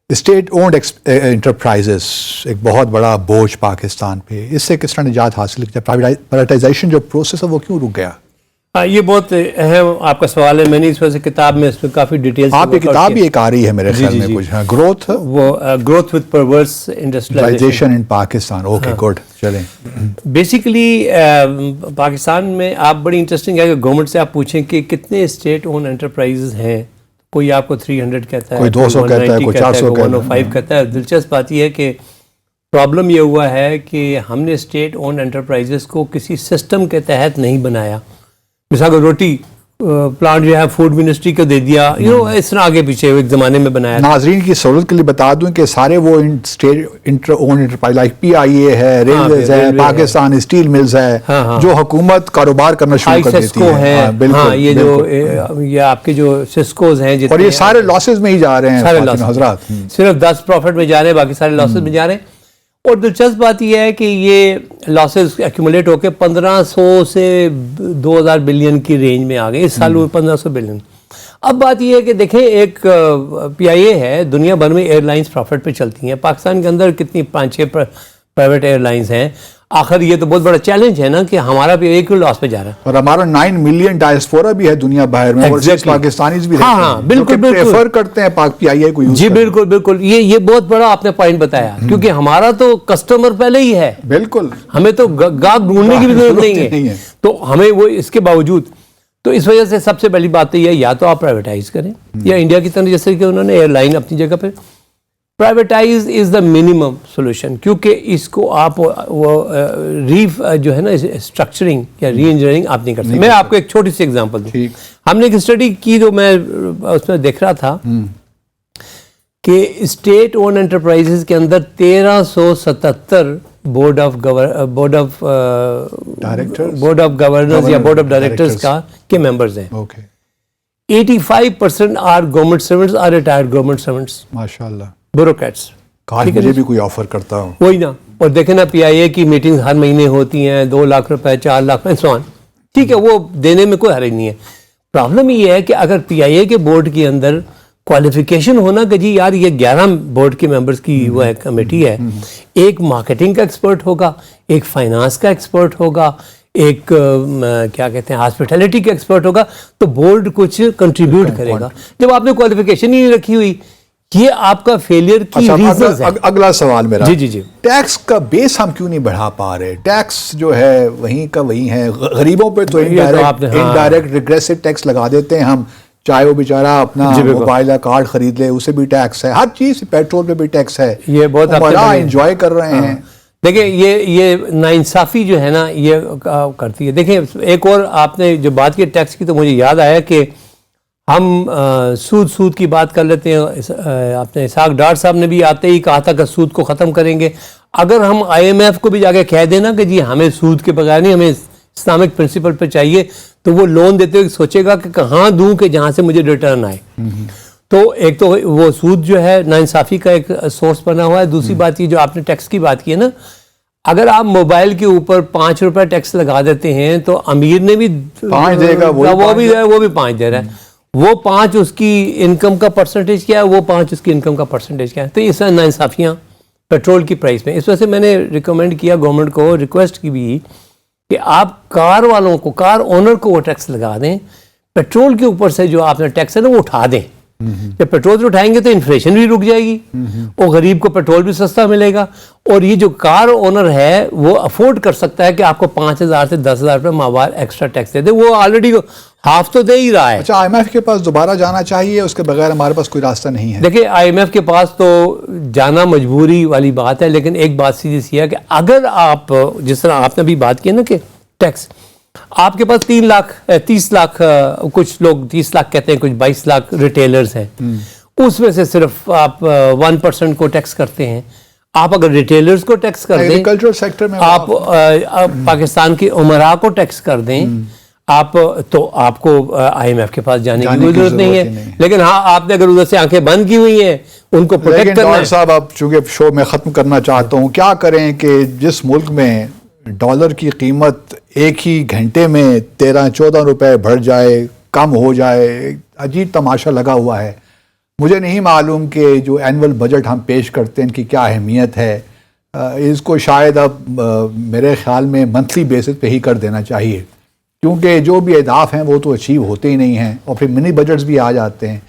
State owned enterprises ایک بہت بڑا بوجھ پاکستان پہ، اس سے کس طرح نجات حاصل کی جائے؟ پرائیویٹائزیشن جو پروسیس ہے وہ کیوں رک گیا؟ یہ بہت اہم آپ کا سوال ہے. میں نے اس وجہ سے کتاب میں اس میں کافی ڈیٹیلز آپ کی کتاب بھی ایک آ رہی ہے میرے خیال میں کچھ گروتھ، وہ growth with perverse industrialization in Pakistan. Okay good. چلیں بیسیکلی پاکستان میں آپ بڑی انٹرسٹنگ ہے کہ گورنمنٹ سے آپ پوچھیں کہ کتنے اسٹیٹ اون انٹرپرائزز ہیں. کوئی آپ کو 300 کہتا ہے, کوئی 200 کہتا ہے, کوئی 400 کہتا ہے, 105 کہتا ہے. دلچسپ بات یہ ہے کہ پرابلم یہ ہوا ہے کہ ہم نے اسٹیٹ اون انٹرپرائزز کو کسی سسٹم کے تحت نہیں بنایا. مثال کو روٹی پلانٹ جو ہے فوڈ منسٹری کو دے دیا, اس طرح آگے پیچھے ایک زمانے میں بنایا. ناظرین کی سہولت کے لیے بتا دوں کہ سارے وہ state owned enterprise like PIA ہے, ریلویز ہے, پاکستان اسٹیل ملز ہے, جو حکومت کاروبار کرنا شروع کر دیتی ہے. ہاں یہ جو یہ آپ کے جو سسکوز ہیں اور یہ سارے لاسز میں ہی جا رہے ہیں حضرات, صرف 10 پروفٹ میں جا رہے ہیں, باقی سارے لاسز میں جا رہے ہیں. اور دلچسپ بات یہ ہے کہ یہ لاسز ایکومولیٹ ہو کے 1500 سے 2000 بلین کی رینج میں آ گئے. اس سال وہ 1500 بلین. اب بات یہ ہے کہ دیکھیں ایک PIA ہے, دنیا بھر میں ایئر لائنز پروفٹ پہ چلتی ہیں. پاکستان کے اندر کتنی 5-6 پرائیویٹ ایئر لائنز ہیں. آخر یہ تو بہت بڑا چیلنج ہے نا کہ ہمارا PIA کیوں لاس پہ جا رہا ہے. اور ہمارا 9 ملین ڈائسپورا بھی ہے دنیا باہر میں, پاکستانیز بھی ہاں بالکل پریفر کرتے ہیں PIA کو یوز. جی بالکل بالکل, یہ بہت بڑا آپ نے پوائنٹ بتایا, کیونکہ ہمارا تو کسٹمر پہلے ہی ہے. بالکل, ہمیں تو گاہک ڈھونڈنے کی بھی ضرورت نہیں ہے. تو ہمیں وہ اس کے باوجود, تو اس وجہ سے سب سے پہلی بات تو یہ ہے یا تو آپ پرائیویٹائز کریں, یا انڈیا کی طرح جیسے کہ انہوں نے ایئر لائن اپنی جگہ پہ, privatize is the minimum solution. کیونکہ اس کو آپ وہ جو ہے نا اسٹرکچرنگ یا ری انجینئرنگ آپ نہیں کر سکتے. میں آپ کو ایک چھوٹی سی ایگزامپل دوں. ہم نے ایک اسٹڈی کی تو میں اس میں دیکھ رہا تھا کہ اسٹیٹ اون انٹرپرائزز کے اندر 1377 بورڈ آف گورنرز یا بورڈ آف ڈائریکٹرز کے ممبرز ہیں. 85% are government servants, are retired government servants. ماشاءاللہ, بیوروکریٹس. کاش مجھے بھی کوئی آفر کرتا ہوں. وہی نا. اور دیکھیں نا PIA کی میٹنگ ہر مہینے ہوتی ہیں, 2 لاکھ روپے, 4 لاکھ روپے, سوان. ٹھیک ہے, وہ دینے میں کوئی حرج نہیں ہے. پرابلم یہ ہے کہ اگر PIA کے بورڈ کے اندر کوالیفیکیشن ہونا کہ جی یار یہ 11 بورڈ کے ممبرز کی وہ کمیٹی ہے, ایک مارکیٹنگ کا ایکسپرٹ ہوگا, ایک فائنانس کا ایکسپرٹ ہوگا, ایک کیا کہتے ہیں ہاسپٹیلٹی کا ایکسپرٹ ہوگا, تو بورڈ کچھ کنٹریبیوٹ کرے گا. جب آپ نے کوالیفیکیشن ہی نہیں رکھی ہوئی, یہ آپ کا فیلئر کی ریزنز ہے. اگلا سوال میرا, جی ٹیکس کا بیس ہم کیوں نہیں بڑھا پا رہے؟ ٹیکس جو ہے وہیں کا وہیں ہے. غریبوں پہ تو انڈائریکٹ ریگریسو ٹیکس لگا دیتے ہیں ہم, چاہے وہ بیچارہ اپنا موبائل کا کارڈ خرید لے اسے بھی ٹیکس ہے, ہر چیز پیٹرول پہ بھی ٹیکس ہے. یہ بہت بڑا انجوائے کر رہے ہیں. دیکھیں یہ ناانصافی جو ہے نا یہ کرتی ہے. دیکھیں ایک اور آپ نے جو بات کی ٹیکس کی, تو مجھے یاد آیا کہ ہم سود کی بات کر لیتے ہیں. آپ نے اسحاق ڈار صاحب نے بھی آتے ہی کہا تھا کہ سود کو ختم کریں گے. اگر ہم IMF کو بھی جا کے کہہ دینا کہ جی ہمیں سود کے بغیر نہیں, ہمیں اسلامک پرنسپل پہ چاہیے, تو وہ لون دیتے ہوئے سوچے گا کہ کہاں دوں کہ جہاں سے مجھے ریٹرن آئے. تو ایک تو وہ سود جو ہے ناانصافی کا ایک سورس بنا ہوا ہے. دوسری بات یہ جو آپ نے ٹیکس کی بات کی ہے نا, اگر آپ موبائل کے اوپر 5 روپے ٹیکس لگا دیتے ہیں تو امیر نے بھی 5 دے گا, وہ بھی 5 دے رہا ہے. وہ 5 اس کی انکم کا پرسنٹیج کیا ہے, وہ 5 اس کی انکم کا پرسنٹیج کیا ہے. تو اس ناانصافیاں پیٹرول کی پرائس میں. اس وجہ سے میں نے ریکمینڈ کیا گورنمنٹ کو, ریکویسٹ کی بھی کہ آپ کار والوں کو, کار اونر کو وہ ٹیکس لگا دیں. پیٹرول کے اوپر سے جو آپ نے ٹیکس ہے نا وہ اٹھا دیں. جب پیٹرول سے اٹھائیں گے تو انفلیشن بھی رک جائے گی, اور غریب کو پیٹرول بھی سستا ملے گا, اور یہ جو کار اونر ہے وہ افورڈ کر سکتا ہے کہ آپ کو 5000 سے 10,000 روپے ماہوار ایکسٹرا ٹیکس دے دے. وہ آلریڈی ہاف تو دے ہی رہا ہے. اچھا, IMF کے پاس دوبارہ جانا چاہیے, اس کے بغیر ہمارے پاس کوئی راستہ نہیں ہے. دیکھیں IMF کے پاس تو جانا مجبوری والی بات ہے, لیکن ایک بات سیدھی سی ہے کہ اگر آپ, جس طرح آپ نے بھی بات کی نا کہ ٹیکس, آپ کے پاس 30 لاکھ کچھ لوگ 30 لاکھ کہتے ہیں, کچھ 22 لاکھ ریٹیلرز ہیں, اس میں سے صرف آپ 1% کو ٹیکس کرتے ہیں. آپ اگر ریٹیلرز کو ٹیکس کر دیں, ایگریکلچر سیکٹر میں آپ پاکستان کے عمراء کو ٹیکس کر دیں, تو آپ کو IMF کے پاس جانے کی ضرورت نہیں ہے. لیکن ہاں, آپ نے اگر ادھر سے آنکھیں بند کی ہوئی ہیں, ان کو پروٹیکٹ کرنا ہے. صاحب اب چونکہ شو میں ختم کرنا چاہتا ہوں, کیا کریں کہ جس ملک میں ڈالر کی قیمت ایک ہی گھنٹے میں 13-14 روپے بڑھ جائے, کم ہو جائے, عجیب تماشا لگا ہوا ہے. مجھے نہیں معلوم کہ جو اینول بجٹ ہم پیش کرتے ہیں ان کی کیا اہمیت ہے. اس کو شاید اب میرے خیال میں منتھلی بیسس پہ ہی کر دینا چاہیے، کیونکہ جو بھی اہداف ہیں وہ تو اچیو ہوتے ہی نہیں ہیں، اور پھر منی بجٹس بھی آ جاتے ہیں.